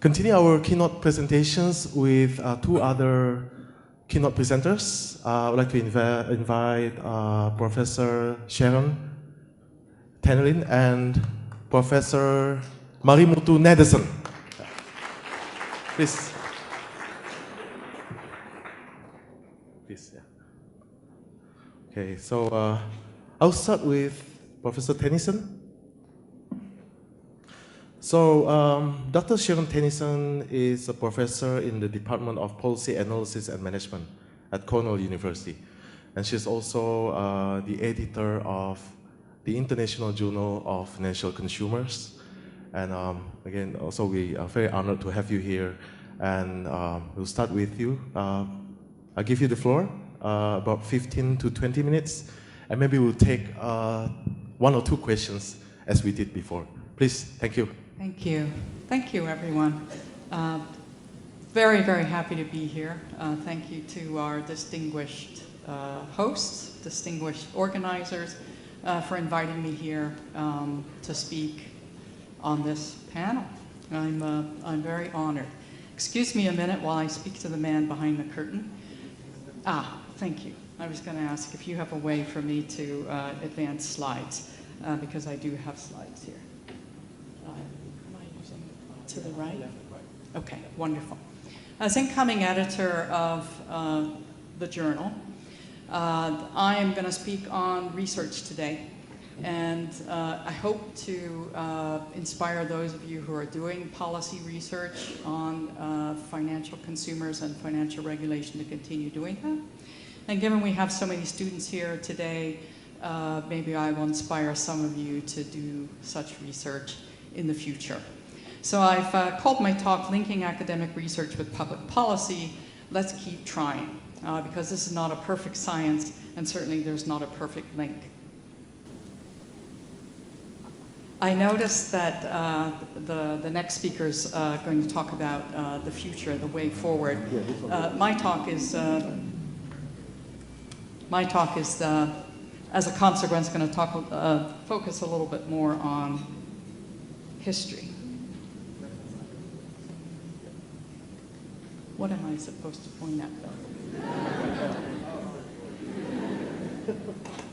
continue our keynote presentations with two other keynote presenters. I would like to invite Professor Sharon Tennyson and Professor Marimutu Nederson. Please. Please, yeah. Okay, so I'll start with Professor Tennyson. So Dr. Sharon Tennyson is a professor in the Department of Policy Analysis and Management at Cornel University. And she's also the editor of the International Journal of Financial Consumers. And again, also we are very honored to have you here. And we'll start with you. I'll give you the floor, about 15 to 20 minutes. And maybe we'll take one or two questions as we did before. Please, thank you. Thank you. Thank you, everyone. Very, very happy to be here. Thank you to our distinguished hosts, distinguished organizers, for inviting me here to speak on this panel. I'm very honored. Excuse me a minute while I speak to the man behind the curtain. Thank you. I was going to ask if you have a way for me to advance slides, because I do have slides here. To the right? Okay, wonderful. As incoming editor of the journal, I am going to speak on research today. And I hope to inspire those of you who are doing policy research on financial consumers and financial regulation to continue doing that. And given we have so many students here today, maybe I will inspire some of you to do such research in the future. So I've called my talk Linking Academic Research with Public Policy. Let's keep trying, because this is not a perfect science, and certainly there's not a perfect link. I noticed that the next speaker is going to talk about the future, the way forward. My talk is, as a consequence, going to focus a little bit more on history. What am I supposed to point at, though?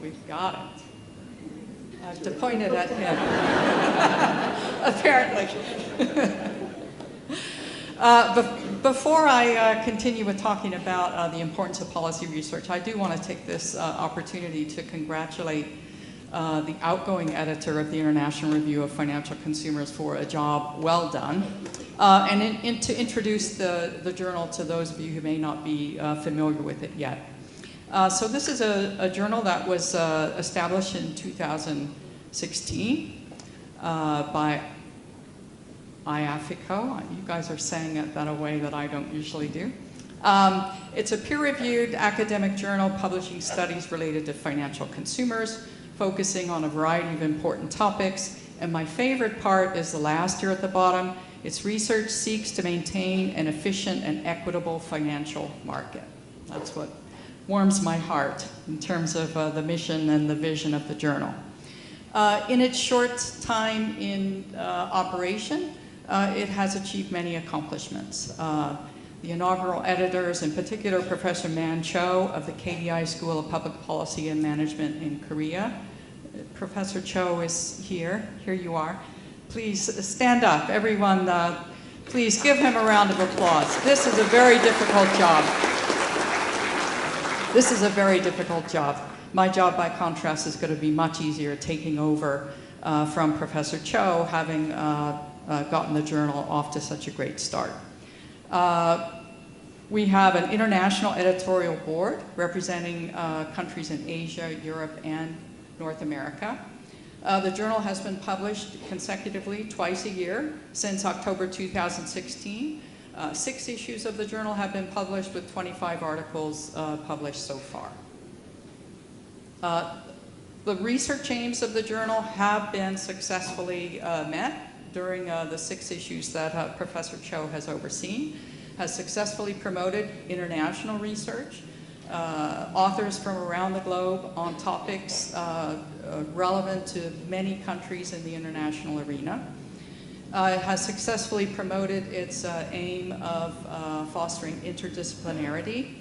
We've got it. I have to point it at him. Apparently. Before I continue with talking about the importance of policy research, I do want to take this opportunity to congratulate the outgoing editor of the International Review of Financial Consumers for a job well done. And to introduce the journal to those of you who may not be familiar with it yet. So this is a journal that was established in 2016 by IAFICO. You guys are saying it that a way that I don't usually do. It's a peer-reviewed academic journal publishing studies related to financial consumers, focusing on a variety of important topics. And my favorite part is the last here at the bottom. Its research seeks to maintain an efficient and equitable financial market. That's what warms my heart in terms of the mission and the vision of the journal. In its short time in operation, it has achieved many accomplishments. The inaugural editors, in particular Professor Man Cho of the KDI School of Public Policy and Management in Korea. Professor Cho is here. Here you are. Please stand up, everyone. Please give him a round of applause. This is a very difficult job. This is a very difficult job. My job, by contrast, is going to be much easier, taking over from Professor Cho, having gotten the journal off to such a great start. We have an international editorial board representing countries in Asia, Europe, and North America. The journal has been published consecutively twice a year since October 2016. 6 issues of the journal have been published, with 25 articles published so far. The research aims of the journal have been successfully met during the 6 issues that Professor Cho has overseen, has successfully promoted international research, authors from around the globe on topics relevant to many countries in the international arena. has successfully promoted its aim of fostering interdisciplinarity.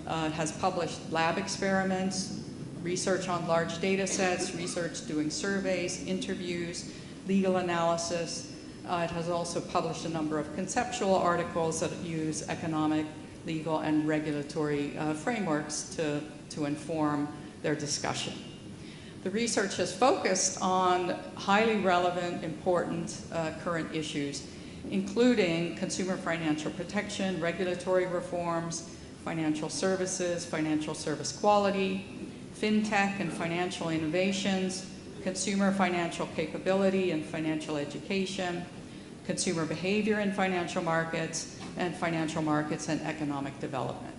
It has published lab experiments, research on large data sets, research doing surveys, interviews, legal analysis. It has also published a number of conceptual articles that use economic, legal, and regulatory frameworks to inform their discussion. The research has focused on highly relevant, important current issues, including consumer financial protection, regulatory reforms, financial services, financial service quality, fintech and financial innovations, consumer financial capability and financial education, consumer behavior in financial markets, and financial markets and economic development.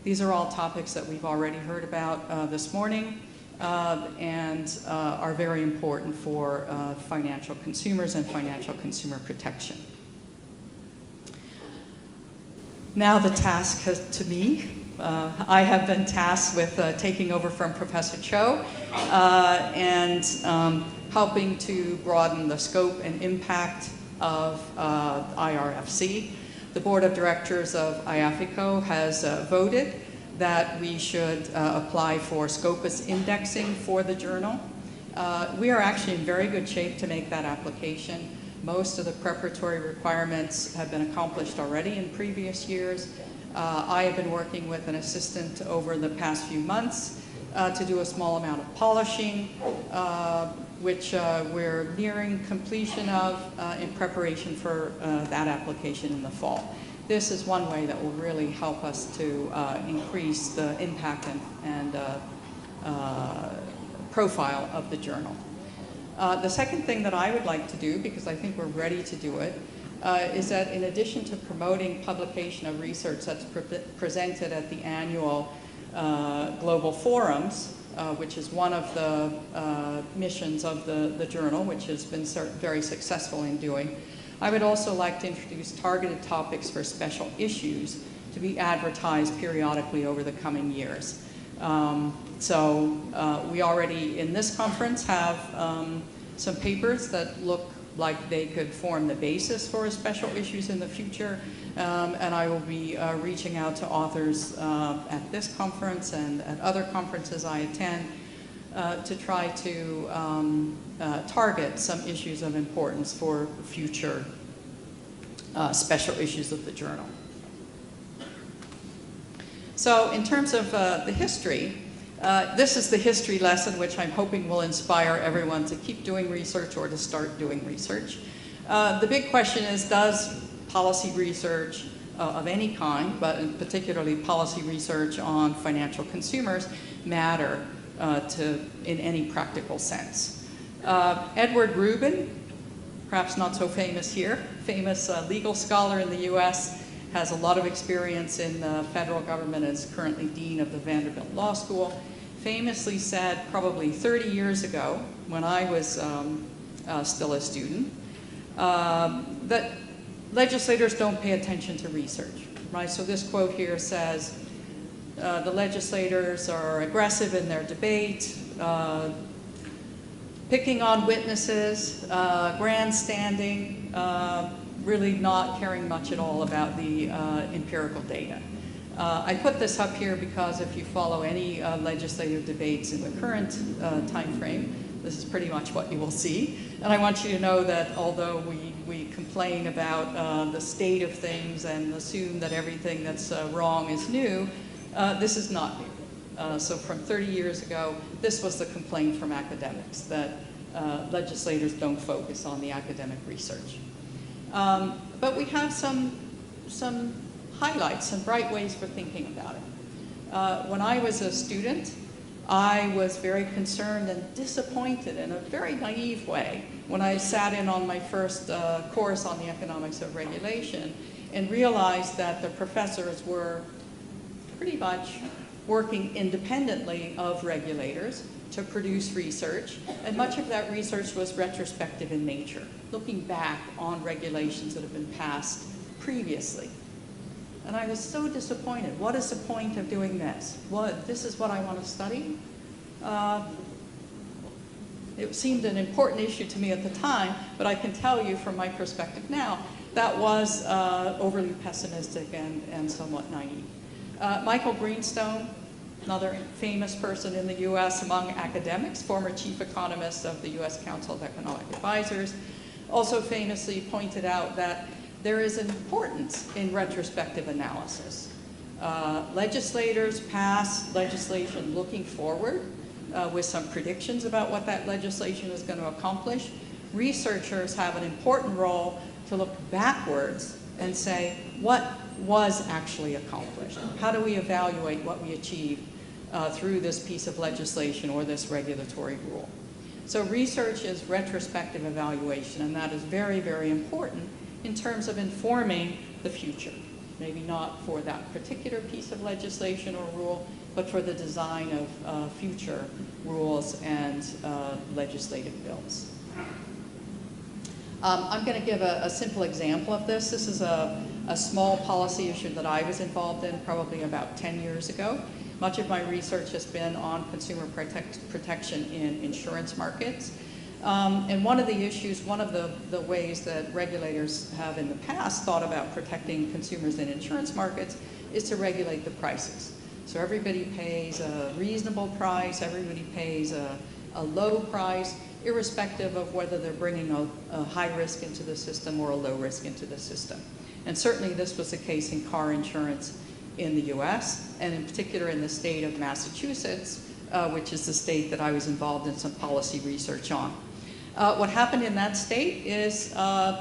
These are all topics that we've already heard about this morning and are very important for financial consumers and financial consumer protection. Now the task to me. I have been tasked with taking over from Professor Cho and helping to broaden the scope and impact of IRFC. The board of directors of IAFICO has voted that we should apply for Scopus indexing for the journal. We are actually in very good shape to make that application. Most of the preparatory requirements have been accomplished already in previous years. I have been working with an assistant over the past few months to do a small amount of polishing, which we're nearing completion of in preparation for that application in the fall. This is one way that will really help us to increase the impact and profile of the journal. The second thing that I would like to do, because I think we're ready to do it, is that in addition to promoting publication of research that's presented at the annual global forums, which is one of the missions of the journal, which has been very successful in doing, I would also like to introduce targeted topics for special issues to be advertised periodically over the coming years. We already in this conference have some papers that look like they could form the basis for special issues in the future, and I will be reaching out to authors at this conference and at other conferences I attend to try to target some issues of importance for future special issues of the journal. So in terms of the history, this is the history lesson which I'm hoping will inspire everyone to keep doing research or to start doing research. The big question is, does policy research of any kind, but particularly policy research on financial consumers, matter in any practical sense? Edward Rubin, perhaps not so famous here, famous legal scholar in the US, has a lot of experience in the federal government and is currently dean of the Vanderbilt Law School, famously said probably 30 years ago, when I was still a student, that legislators don't pay attention to research, right? So this quote here says, the legislators are aggressive in their debate, picking on witnesses, grandstanding, really not caring much at all about the empirical data. I put this up here because if you follow any legislative debates in the current time frame, this is pretty much what you will see. And I want you to know that although we complain about the state of things and assume that everything that's wrong is new, this is not new. So from 30 years ago, this was the complaint from academics, that legislators don't focus on the academic research. But we have some highlights, some bright ways for thinking about it. When I was a student, I was very concerned and disappointed in a very naive way when I sat in on my first course on the economics of regulation and realized that the professors were pretty much working independently of regulators to produce research, and much of that research was retrospective in nature, looking back on regulations that have been passed previously. And I was so disappointed. What is the point of doing this? This is what I want to study? It seemed an important issue to me at the time, but I can tell you from my perspective now, that was overly pessimistic and somewhat naive. Michael Greenstone, another famous person in the US among academics, former chief economist of the US Council of Economic Advisors, also famously pointed out that there is an importance in retrospective analysis. Legislators pass legislation looking forward with some predictions about what that legislation is going to accomplish. Researchers have an important role to look backwards and say, what was actually accomplished? How do we evaluate what we achieved through this piece of legislation or this regulatory rule? So research is retrospective evaluation, and that is very, very important in terms of informing the future. Maybe not for that particular piece of legislation or rule, but for the design of future rules and legislative bills. I'm going to give a simple example of this. This is a small policy issue that I was involved in probably about 10 years ago. Much of my research has been on consumer protection in insurance markets. And one of the issues, one of the ways that regulators have in the past thought about protecting consumers in insurance markets is to regulate the prices. So everybody pays a reasonable price, everybody pays a low price, irrespective of whether they're bringing a high risk into the system or a low risk into the system. And certainly this was the case in car insurance in the US, and in particular in the state of Massachusetts, which is the state that I was involved in some policy research on. What happened in that state is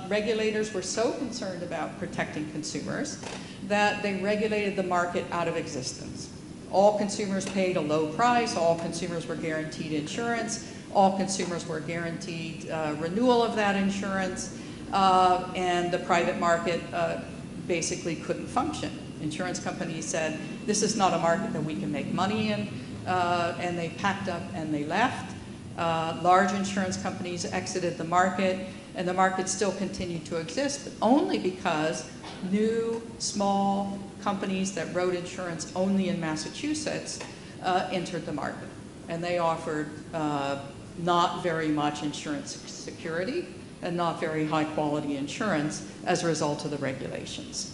regulators were so concerned about protecting consumers that they regulated the market out of existence. All consumers paid a low price, all consumers were guaranteed insurance, all consumers were guaranteed renewal of that insurance, and the private market basically couldn't function. Insurance companies said, this is not a market that we can make money in, and they packed up and they left. Large insurance companies exited the market, and the market still continued to exist, but only because new, small companies that wrote insurance only in Massachusetts entered the market. And they offered not very much insurance security and not very high quality insurance as a result of the regulations.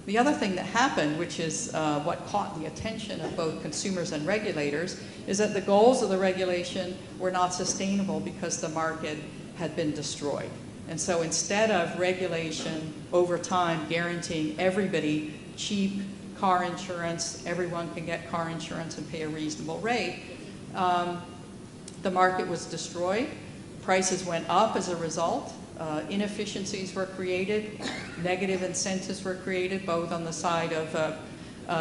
The other thing that happened, which is what caught the attention of both consumers and regulators, is that the goals of the regulation were not sustainable because the market had been destroyed. And so instead of regulation over time guaranteeing everybody cheap car insurance, everyone can get car insurance and pay a reasonable rate, the market was destroyed. Prices went up as a result. Inefficiencies were created, negative incentives were created both on the side of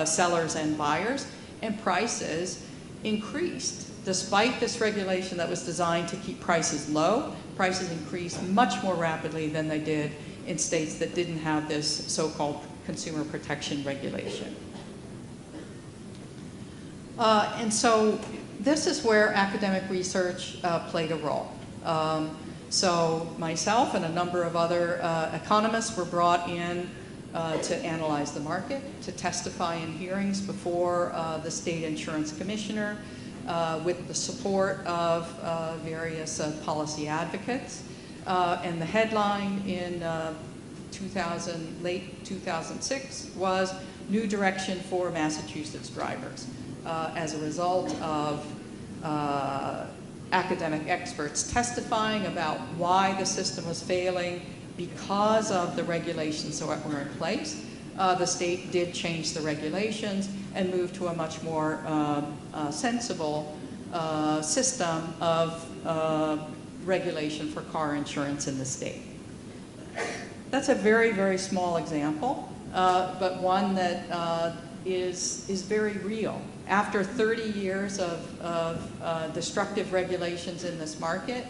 sellers and buyers, and prices increased. Despite this regulation that was designed to keep prices low, prices increased much more rapidly than they did in states that didn't have this so-called consumer protection regulation. And so this is where academic research played a role. So myself and a number of other economists were brought in to analyze the market, to testify in hearings before the state insurance commissioner with the support of various policy advocates. And the headline in late 2006 was New Direction for Massachusetts Drivers as a result of academic experts testifying about why the system was failing because of the regulations that were in place. The state did change the regulations and move to a much more sensible system of regulation for car insurance in the state. That's a very, very small example, but one that is very real. After 30 years of destructive regulations in this market,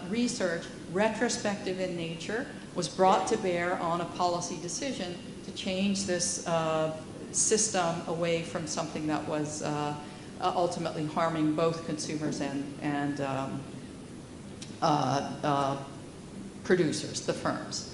research, retrospective in nature, was brought to bear on a policy decision to change this system away from something that was ultimately harming both consumers and producers, the firms.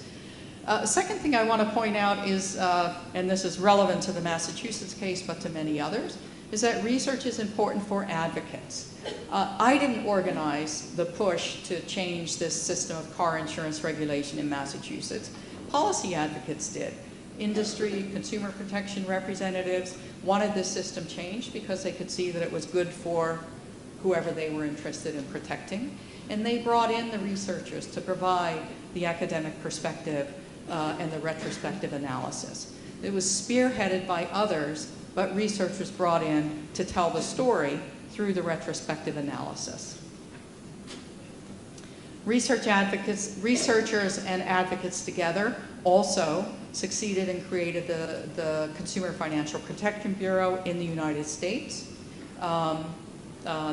Second thing I want to point out is, and this is relevant to the Massachusetts case, but to many others, is that research is important for advocates. I didn't organize the push to change this system of car insurance regulation in Massachusetts. Policy advocates did. Industry, consumer protection representatives wanted this system changed because they could see that it was good for whoever they were interested in protecting. And they brought in the researchers to provide the academic perspective and the retrospective analysis. It was spearheaded by others, but research was brought in to tell the story through the retrospective analysis. Researchers and advocates together also succeeded and created the Consumer Financial Protection Bureau in the United States.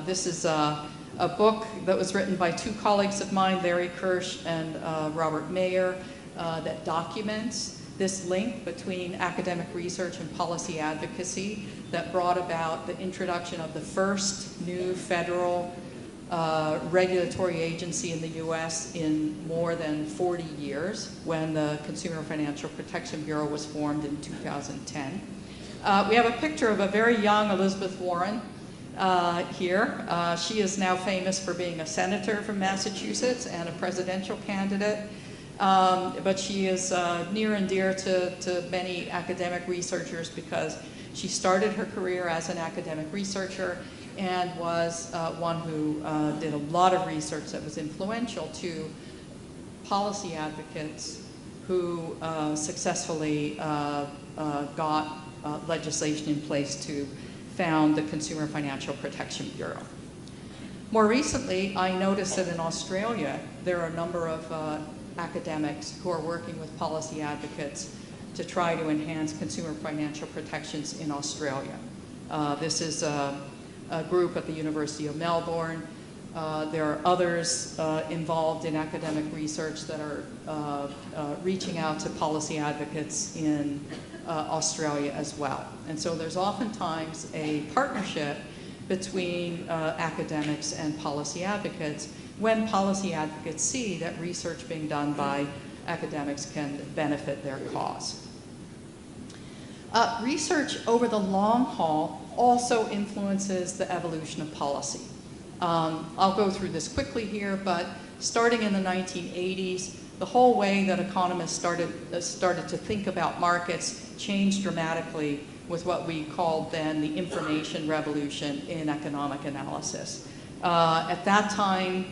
This is a book that was written by two colleagues of mine, Larry Kirsch and Robert Mayer, that documents this link between academic research and policy advocacy that brought about the introduction of the first new federal regulatory agency in the US in more than 40 years when the Consumer Financial Protection Bureau was formed in 2010. We have a picture of a very young Elizabeth Warren here. She is now famous for being a senator from Massachusetts and a presidential candidate. But she is near and dear to many academic researchers because she started her career as an academic researcher and was one who did a lot of research that was influential to policy advocates who successfully got legislation in place to found the Consumer Financial Protection Bureau. More recently, I noticed that in Australia, there are a number of academics who are working with policy advocates to try to enhance consumer financial protections in Australia. This is a group at the University of Melbourne. There are others involved in academic research that are reaching out to policy advocates in Australia as well. And so there's oftentimes a partnership between academics and policy advocates when policy advocates see that research being done by academics can benefit their cause. Research over the long haul also influences the evolution of policy. I'll go through this quickly here, but starting in the 1980s, the whole way that economists started to think about markets changed dramatically with what we called then the information revolution in economic analysis. At that time,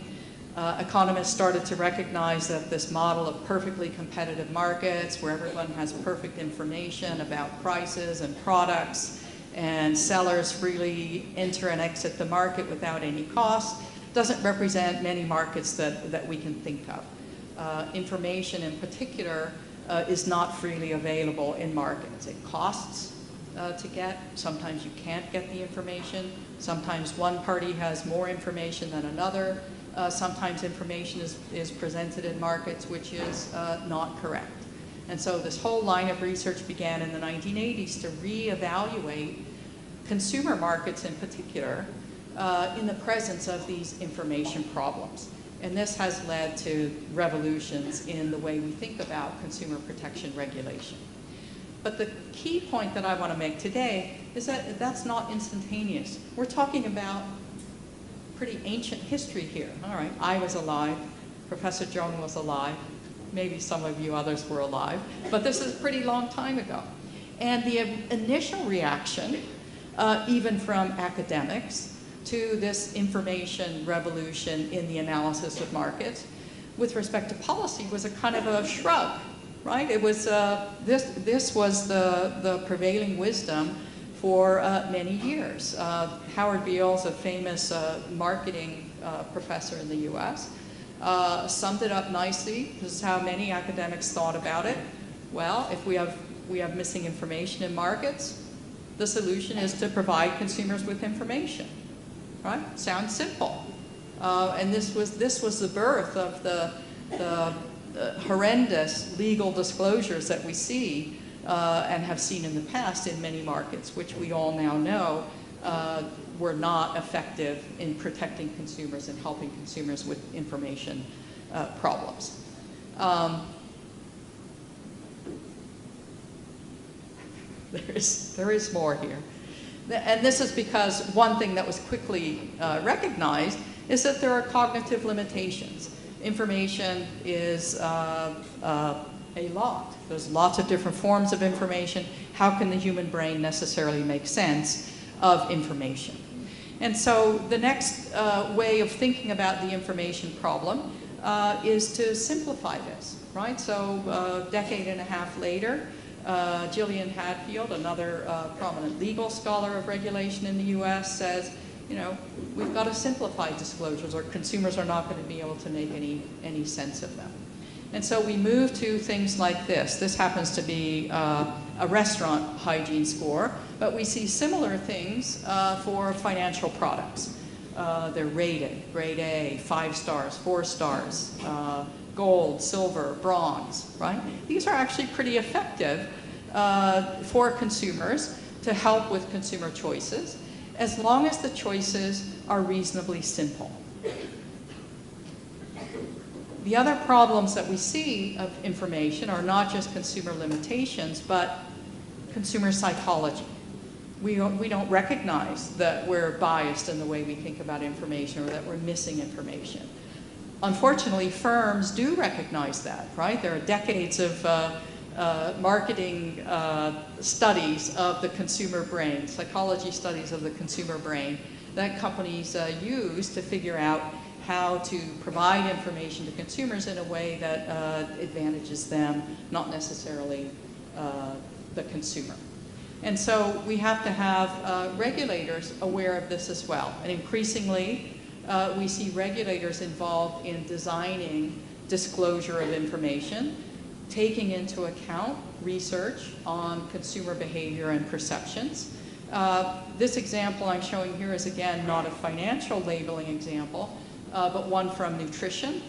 economists started to recognize that this model of perfectly competitive markets where everyone has perfect information about prices and products and sellers freely enter and exit the market without any cost doesn't represent many markets that we can think of. Information in particular is not freely available in markets. It costs to get. Sometimes you can't get the information. Sometimes one party has more information than another. Sometimes information is presented in markets which is not correct. And so this whole line of research began in the 1980s to reevaluate consumer markets in particular in the presence of these information problems. And this has led to revolutions in the way we think about consumer protection regulation. But the key point that I want to make today is that that's not instantaneous. We're talking about pretty ancient history here. All right, I was alive, Professor Joan was alive, maybe some of you others were alive, but this is a pretty long time ago. And the initial reaction, even from academics, to this information revolution in the analysis of markets with respect to policy was a kind of a shrug, right? It was, this was the prevailing wisdom for many years. Howard Beals, a famous marketing professor in the US, summed it up nicely. This is how many academics thought about it. Well, if we have missing information in markets, the solution is to provide consumers with information, right? Sounds simple. And this was the birth of the horrendous legal disclosures that we see and have seen in the past in many markets, which we all now know were not effective in protecting consumers and helping consumers with information problems. There is more here. And this is because one thing that was quickly recognized is that there are cognitive limitations. Information is a lot. There's lots of different forms of information. How can the human brain necessarily make sense of information? And so the next way of thinking about the information problem is to simplify this, right? So a decade and a half later, Gillian Hadfield, another prominent legal scholar of regulation in the US, says, you know, we've got to simplify disclosures or consumers are not going to be able to make any sense of them. And so we move to things like this. This happens to be a restaurant hygiene score, but we see similar things for financial products. They're rated, grade A, 5 stars, 4 stars, gold, silver, bronze, right? These are actually pretty effective for consumers to help with consumer choices, as long as the choices are reasonably simple. The other problems that we see of information are not just consumer limitations, but consumer psychology. We don't recognize that we're biased in the way we think about information or that we're missing information. Unfortunately, firms do recognize that, right? There are decades of marketing studies of the consumer brain, psychology studies of the consumer brain that companies use to figure out how to provide information to consumers in a way that advantages them, not necessarily the consumer. And so we have to have regulators aware of this as well. And increasingly, we see regulators involved in designing disclosure of information, taking into account research on consumer behavior and perceptions. This example I'm showing here is, again, not a financial labeling example, but one from nutrition,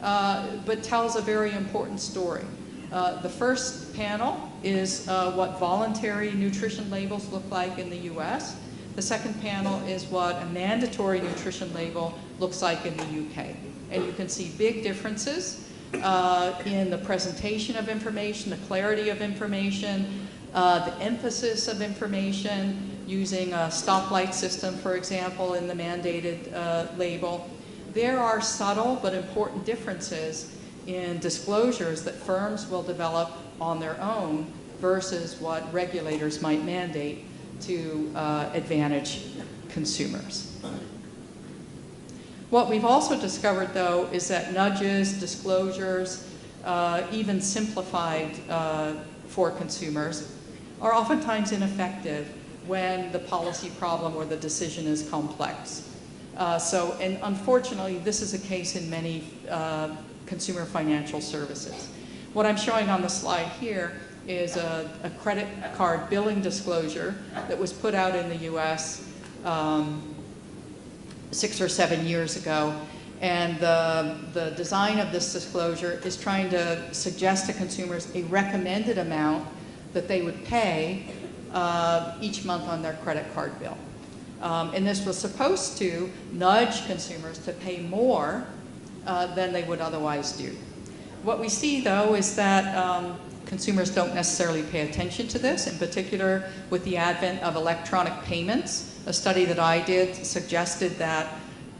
but tells a very important story. The first panel is what voluntary nutrition labels look like in the US. The second panel is what a mandatory nutrition label looks like in the UK. And you can see big differences in the presentation of information, the clarity of information, the emphasis of information, using a stoplight system, for example, in the mandated label. There are subtle but important differences in disclosures that firms will develop on their own versus what regulators might mandate to advantage consumers. What we've also discovered, though, is that nudges, disclosures, even simplified for consumers, are oftentimes ineffective when the policy problem or the decision is complex. And unfortunately, this is a case in many consumer financial services. What I'm showing on the slide here is a credit card billing disclosure that was put out in the US 6 or 7 years ago. And the design of this disclosure is trying to suggest to consumers a recommended amount that they would pay each month on their credit card bill. And this was supposed to nudge consumers to pay more than they would otherwise do. What we see, though, is that consumers don't necessarily pay attention to this, in particular with the advent of electronic payments. A study that I did suggested that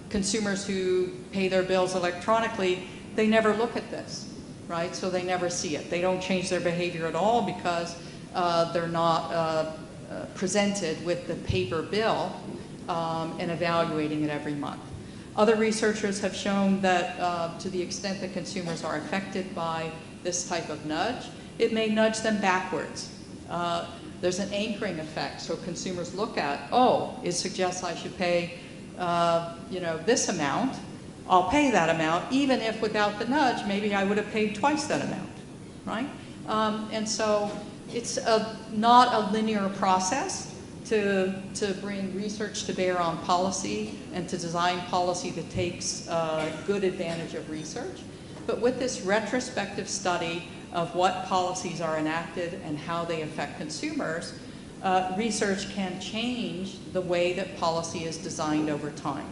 consumers who pay their bills electronically, they never look at this, right? So they never see it. They don't change their behavior at all because they're not presented with the paper bill and evaluating it every month. Other researchers have shown that to the extent that consumers are affected by this type of nudge, it may nudge them backwards. There's an anchoring effect, so consumers look at, oh, it suggests I should pay this amount. I'll pay that amount, even if without the nudge, maybe I would have paid twice that amount, right? And so it's not a linear process to bring research to bear on policy and to design policy that takes good advantage of research. But with this retrospective study of what policies are enacted and how they affect consumers, research can change the way that policy is designed over time.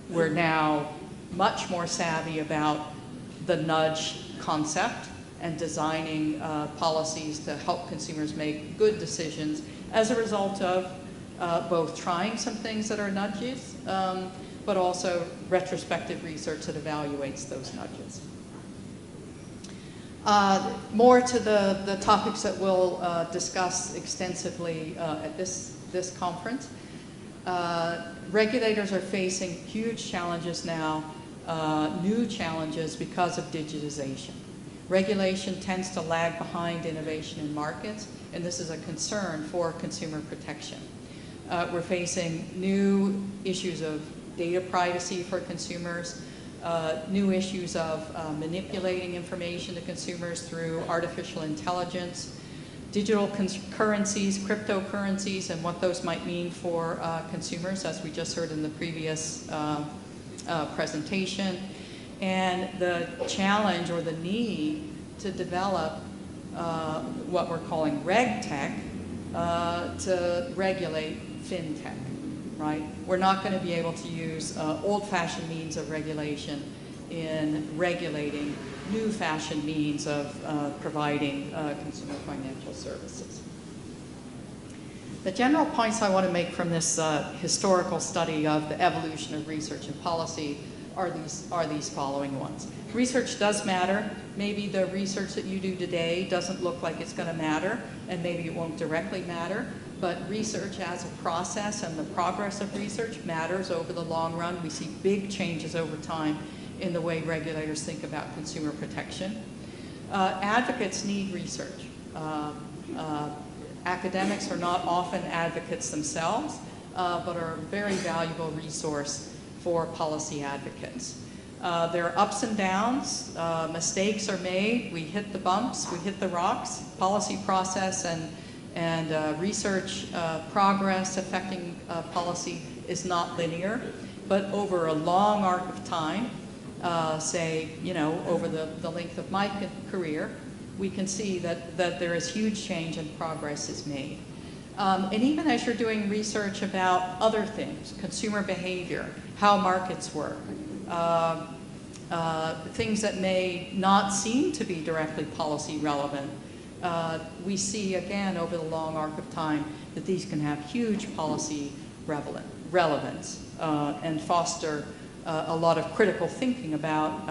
We're now much more savvy about the nudge concept and designing policies to help consumers make good decisions as a result of both trying some things that are nudges, but also retrospective research that evaluates those nudges. More to the topics that we'll discuss extensively at this conference. Regulators are facing huge challenges now, new challenges because of digitization. Regulation tends to lag behind innovation in markets, and this is a concern for consumer protection. We're facing new issues of data privacy for consumers, new issues of manipulating information to consumers through artificial intelligence, digital currencies, cryptocurrencies, and what those might mean for consumers, as we just heard in the previous presentation, and the challenge or the need to develop what we're calling reg tech to regulate fintech, right? We're not going to be able to use old-fashioned means of regulation in regulating new-fashioned means of providing consumer financial services. The general points I want to make from this historical study of the evolution of research and policy are these following ones. Research does matter. Maybe the research that you do today doesn't look like it's going to matter, and maybe it won't directly matter, but research as a process and the progress of research matters over the long run. We see big changes over time in the way regulators think about consumer protection. Advocates need research. Academics are not often advocates themselves, but are a very valuable resource for policy advocates. There are ups and downs, mistakes are made, we hit the bumps, we hit the rocks. Policy process and research progress affecting policy is not linear, but over a long arc of time, say, over the length of my career, we can see that there is huge change and progress is made. And even as you're doing research about other things, consumer behavior, how markets work, things that may not seem to be directly policy relevant, we see again over the long arc of time that these can have huge policy relevance and foster a lot of critical thinking about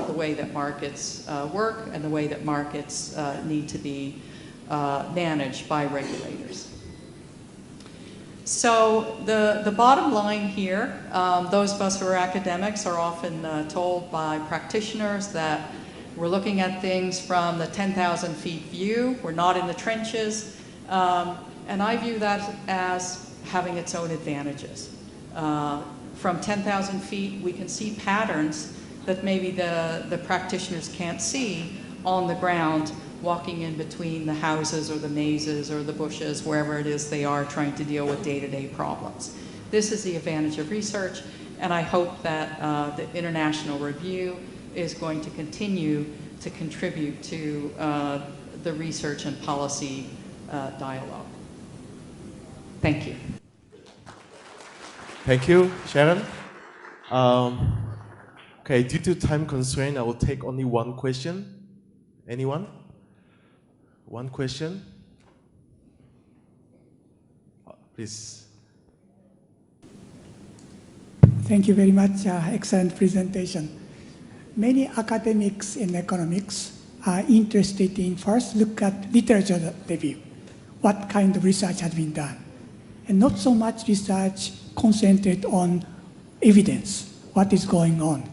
the way that markets work and the way that markets need to be managed by regulators. So the bottom line here, those of us who are academics are often told by practitioners that we're looking at things from the 10,000 feet view, we're not in the trenches, and I view that as having its own advantages. From 10,000 feet, we can see patterns that maybe the practitioners can't see on the ground, walking in between the houses or the mazes or the bushes, wherever it is they are trying to deal with day-to-day problems. This is the advantage of research, and I hope that the international review is going to continue to contribute to the research and policy dialogue. Thank you. Thank you, Sharon. Okay, due to time constraint, I will take only one question. Anyone? One question? Please. Thank you very much. Excellent presentation. Many academics in economics are interested in first look at literature review, what kind of research has been done, and not so much research concentrated on evidence, what is going on.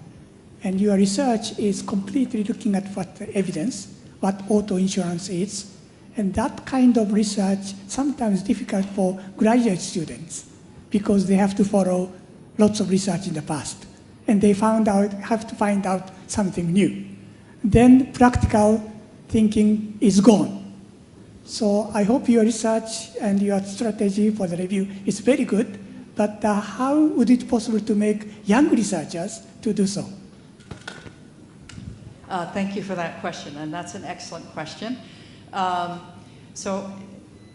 And your research is completely looking at what the evidence, what auto insurance is, and that kind of research sometimes difficult for graduate students because they have to follow lots of research in the past, and they have to find out something new. Then practical thinking is gone. So I hope your research and your strategy for the review is very good, but how would it be possible to make young researchers to do so? Thank you for that question, and that's an excellent question. So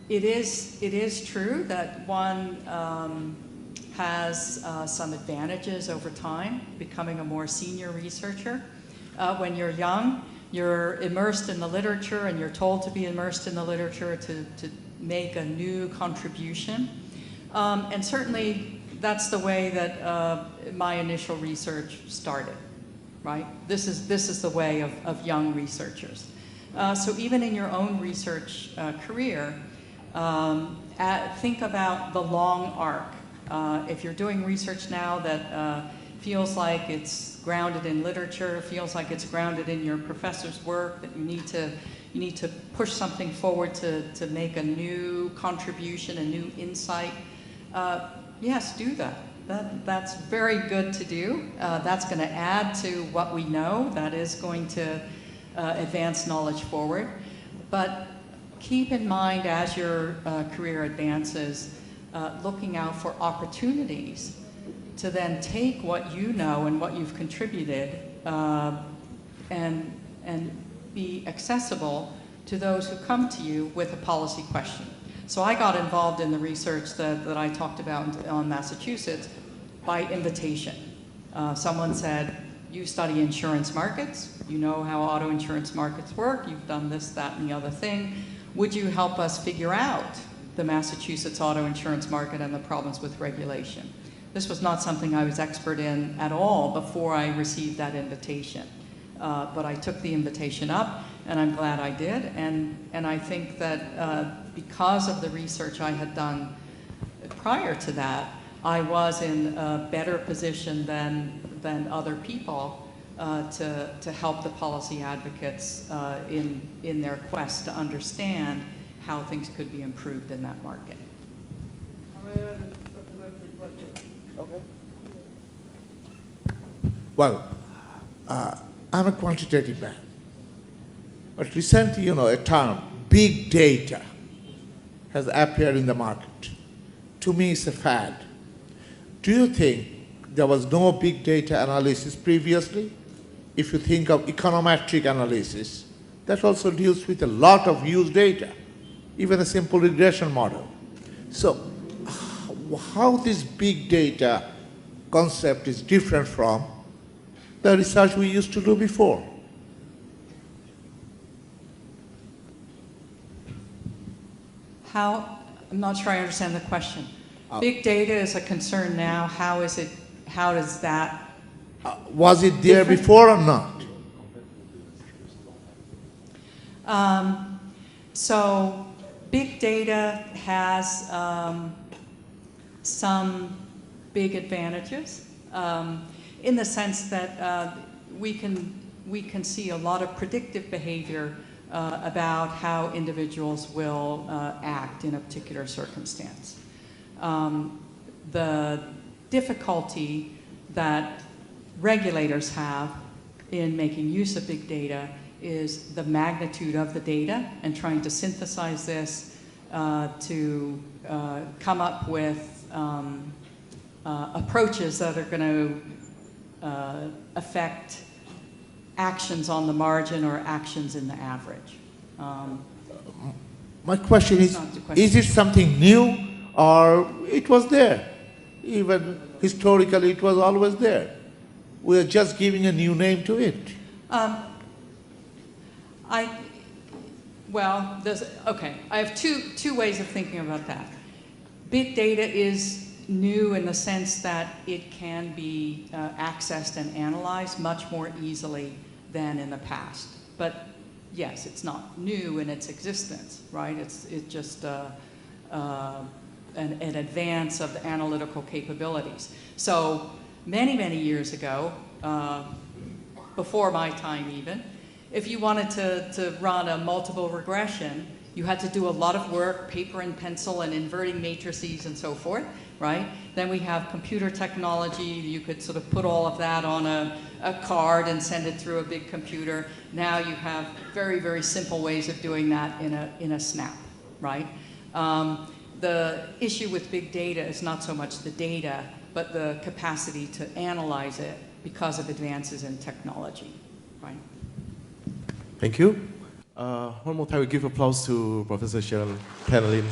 it is true that one has some advantages over time, becoming a more senior researcher. When you're young, you're immersed in the literature, and you're told to be immersed in the literature make a new contribution. And certainly that's the way that my initial research started, right? This is the way of young researchers. So even in your own research career, think about the long arc. If you're doing research now that feels like it's grounded in literature, feels like it's grounded in your professor's work, that you need to push something forward to make a new contribution, a new insight, yes, do that. That's very good to do. That's going to add to what we know. That is going to advance knowledge forward. But keep in mind as your career advances, looking out for opportunities to then take what you know and what you've contributed and be accessible to those who come to you with a policy question. So I got involved in the research that I talked about on Massachusetts by invitation. Someone said, you study insurance markets, you know how auto insurance markets work, you've done this, that, and the other thing. Would you help us figure out the Massachusetts auto insurance market and the problems with regulation? This was not something I was expert in at all before I received that invitation. But I took the invitation up, and I'm glad I did. And I think that because of the research I had done prior to that, I was in a better position than other people to help the policy advocates in their quest to understand how things could be improved in that market. Okay. Well, I'm a quantitative man. But recently, a term, big data, has appeared in the market. To me, it's a fad. Do you think there was no big data analysis previously? If you think of econometric analysis, that also deals with a lot of used data, even a simple regression model. So how this big data concept is different from the research we used to do before? I'm not sure I understand the question. Big data is a concern now. How does that? Was it there before or not? So big data has some big advantages in the sense that we can see a lot of predictive behavior about how individuals will act in a particular circumstance. The difficulty that regulators have in making use of big data is the magnitude of the data and trying to synthesize this to come up with approaches that are going to affect actions on the margin or actions in the average. My question is it something new or it was there? Even historically, it was always there. We are just giving a new name to it. I have two ways of thinking about that. Big data is new in the sense that it can be accessed and analyzed much more easily than in the past. But yes, it's not new in its existence, right? It's just an advance of the analytical capabilities. So many years ago, before my time even, if you wanted to run a multiple regression, you had to do a lot of work, paper and pencil and inverting matrices and so forth, right? Then we have computer technology. You could sort of put all of that on a card and send it through a big computer. Now you have very simple ways of doing that in a snap, right? The issue with big data is not so much the data, but the capacity to analyze it because of advances in technology, right? Thank you. One more time, we give applause to Professor Sharon Tennyson.